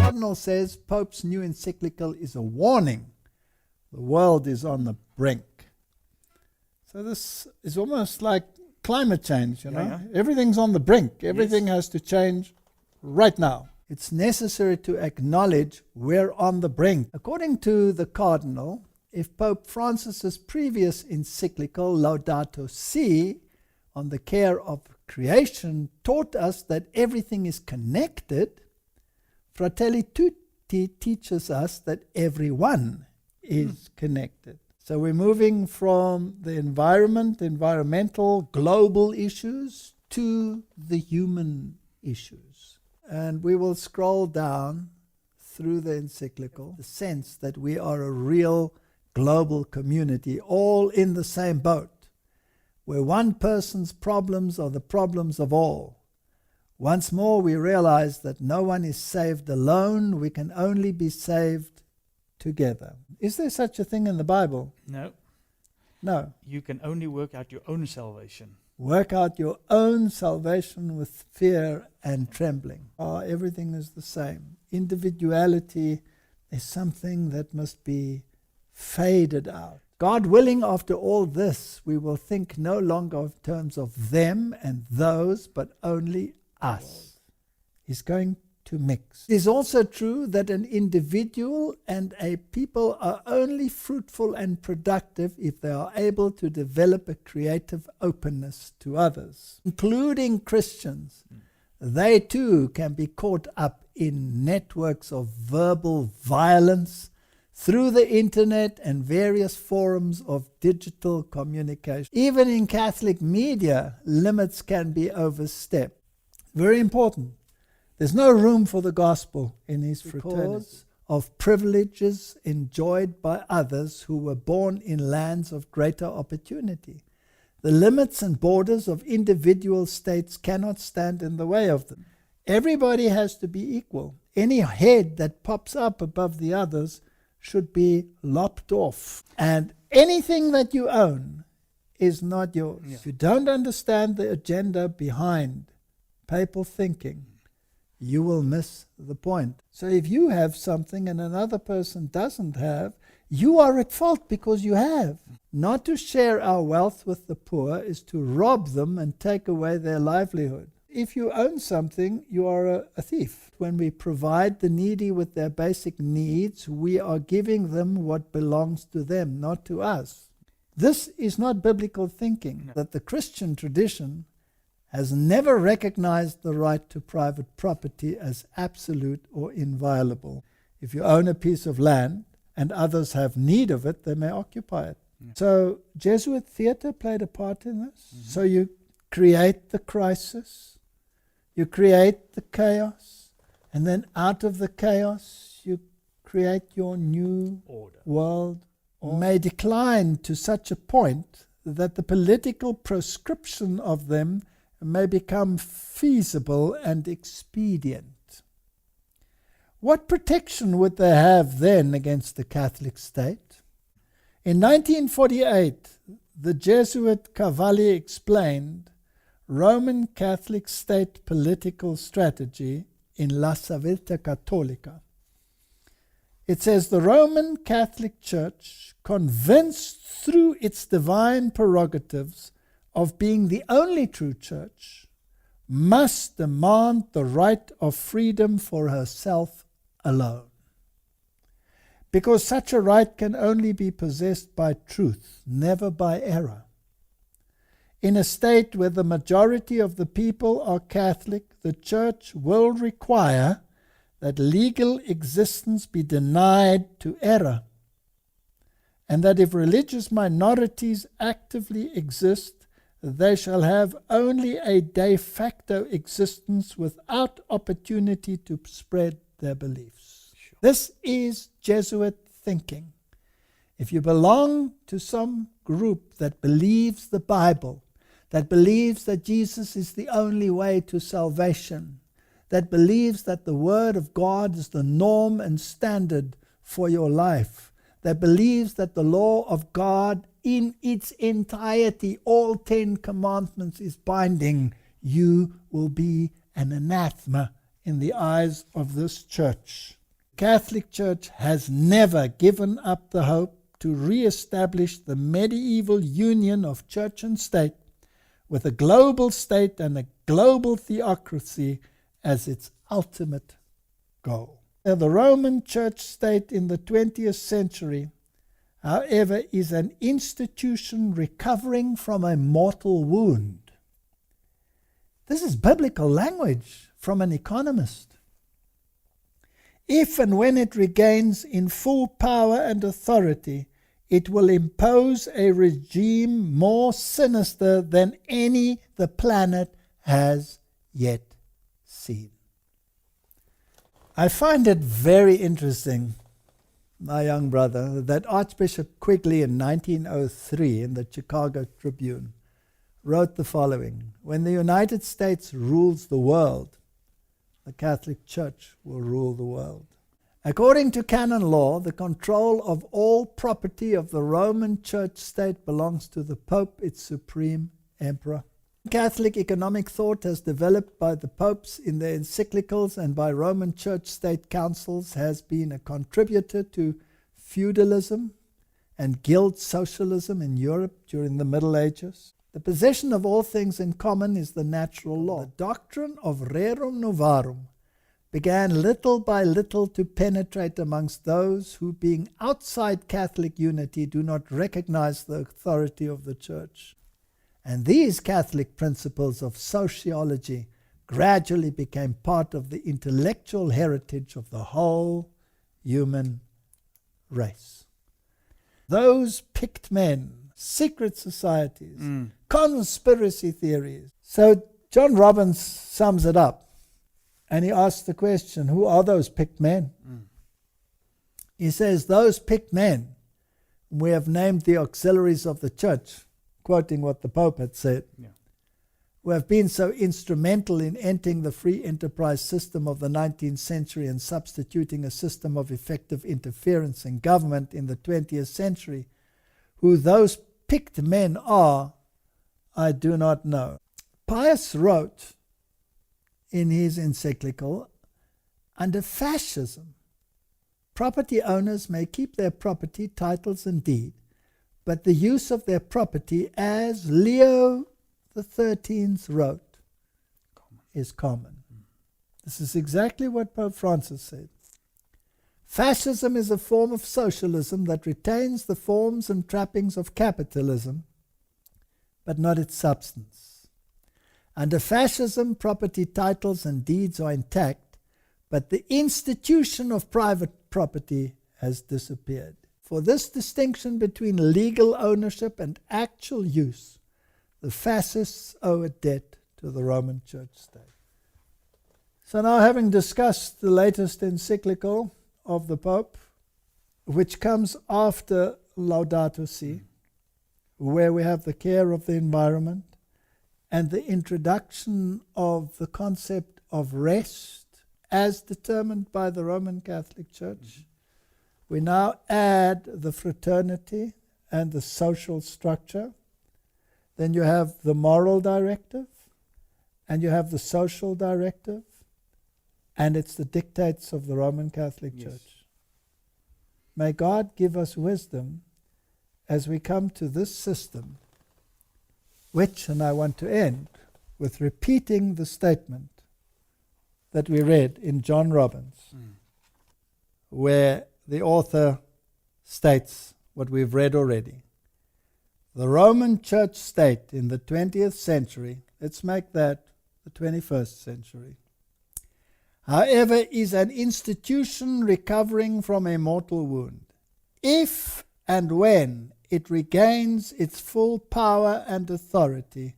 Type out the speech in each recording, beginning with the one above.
Cardinal says Pope's new encyclical is a warning. The world is on the brink. So this is almost like climate change, you know. Yeah. Everything's on the brink. Everything has to change right now. It's necessary to acknowledge we're on the brink. According to the Cardinal, if Pope Francis's previous encyclical, Laudato Si, on the care of creation, taught us that everything is connected, Fratelli Tutti teaches us that everyone is connected. So we're moving from the environmental, global issues to the human issues. And we will scroll down through the encyclical, the sense that we are a real global community, all in the same boat, where one person's problems are the problems of all. Once more, we realize that no one is saved alone. We can only be saved together. Is there such a thing in the Bible? No. No. You can only work out your own salvation. Work out your own salvation with fear and trembling. Everything is the same. Individuality is something that must be faded out. God willing, after all this, we will think no longer in terms of them and those, but only us. He's going to mix. It is also true that an individual and a people are only fruitful and productive if they are able to develop a creative openness to others, including Christians. They too can be caught up in networks of verbal violence through the internet and various forms of digital communication. Even in Catholic media, limits can be overstepped. Very important. There's no room for the gospel in his fraternity because of privileges enjoyed by others who were born in lands of greater opportunity. The limits and borders of individual states cannot stand in the way of them. Everybody has to be equal. Any head that pops up above the others should be lopped off. And anything that you own is not yours. If you don't understand the agenda behind papal thinking, you will miss the point. So if you have something and another person doesn't have, you are at fault because you have. Not to share our wealth with the poor is to rob them and take away their livelihood. If you own something, you are a thief. When we provide the needy with their basic needs, we are giving them what belongs to them, not to us. This is not biblical thinking. That the Christian tradition has never recognized the right to private property as absolute or inviolable. If you own a piece of land and others have need of it, they may occupy it. So Jesuit theater played a part in this. So you create the crisis, you create the chaos, and then out of the chaos you create your new world. May decline to such a point that the political proscription of them may become feasible and expedient. What protection would they have then against the Catholic state? In 1948, the Jesuit Cavalli explained Roman Catholic state political strategy in La Civiltà Cattolica. It says the Roman Catholic Church, convinced through its divine prerogatives of being the only true church, must demand the right of freedom for herself alone. Because such a right can only be possessed by truth, never by error. In a state where the majority of the people are Catholic, the Church will require that legal existence be denied to error, and that if religious minorities actively exist, they shall have only a de facto existence without opportunity to spread their beliefs. Sure. This is Jesuit thinking. If you belong to some group that believes the Bible, that believes that Jesus is the only way to salvation, that believes that the Word of God is the norm and standard for your life, that believes that the law of God in its entirety, all 10 commandments is binding, you will be an anathema in the eyes of this church. The Catholic Church has never given up the hope to re-establish the medieval union of church and state, with a global state and a global theocracy as its ultimate goal. Now, the Roman Church state in the 20th century, however, is an institution recovering from a mortal wound. This is biblical language from an economist. If and when it regains in full power and authority, it will impose a regime more sinister than any the planet has yet seen. I find it very interesting, my young brother, that Archbishop Quigley in 1903 in the Chicago Tribune wrote the following: "When the United States rules the world, the Catholic Church will rule the world." According to canon law, the control of all property of the Roman Church state belongs to the Pope, its supreme emperor. Catholic economic thought has developed by the popes in their encyclicals and by Roman Church state councils has been a contributor to feudalism and guild socialism in Europe during the Middle Ages. The possession of all things in common is the natural law. The doctrine of rerum novarum began little by little to penetrate amongst those who, being outside Catholic unity, do not recognize the authority of the Church. And these Catholic principles of sociology gradually became part of the intellectual heritage of the whole human race. Those picked men, secret societies, conspiracy theories. So John Robbins sums it up. And he asks the question, who are those picked men? He says, those picked men, we have named the auxiliaries of the church, quoting what the Pope had said, who have been so instrumental in ending the free enterprise system of the 19th century and substituting a system of effective interference in government in the 20th century. Who those picked men are, I do not know. Pius wrote in his encyclical, under fascism, property owners may keep their property, titles and deed, but the use of their property, as Leo XIII wrote, is common. This is exactly what Pope Francis said. Fascism is a form of socialism that retains the forms and trappings of capitalism, but not its substance. Under fascism, property, titles, and deeds are intact, but the institution of private property has disappeared. For this distinction between legal ownership and actual use, the fascists owe a debt to the Roman Church state. So now, having discussed the latest encyclical of the Pope, which comes after Laudato Si, where we have the care of the environment, and the introduction of the concept of rest as determined by the Roman Catholic Church, we now add the fraternity and the social structure. Then you have the moral directive, and you have the social directive, and it's the dictates of the Roman Catholic Church. May God give us wisdom as we come to this system, which, and I want to end with repeating the statement that we read in John Robbins, where the author states what we've read already. The Roman Church state in the 20th century, let's make that the 21st century, however, is an institution recovering from a mortal wound. If and when it regains its full power and authority,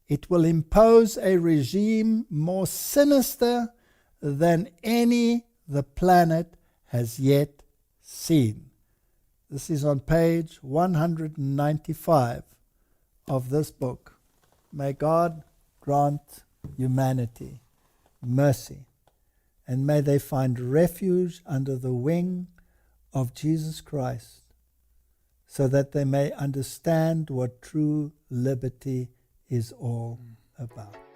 it will impose a regime more sinister than any the planet has yet seen. This is on page 195 of this book. May God grant humanity mercy, and may they find refuge under the wing of Jesus Christ, so that they may understand what true liberty is all about.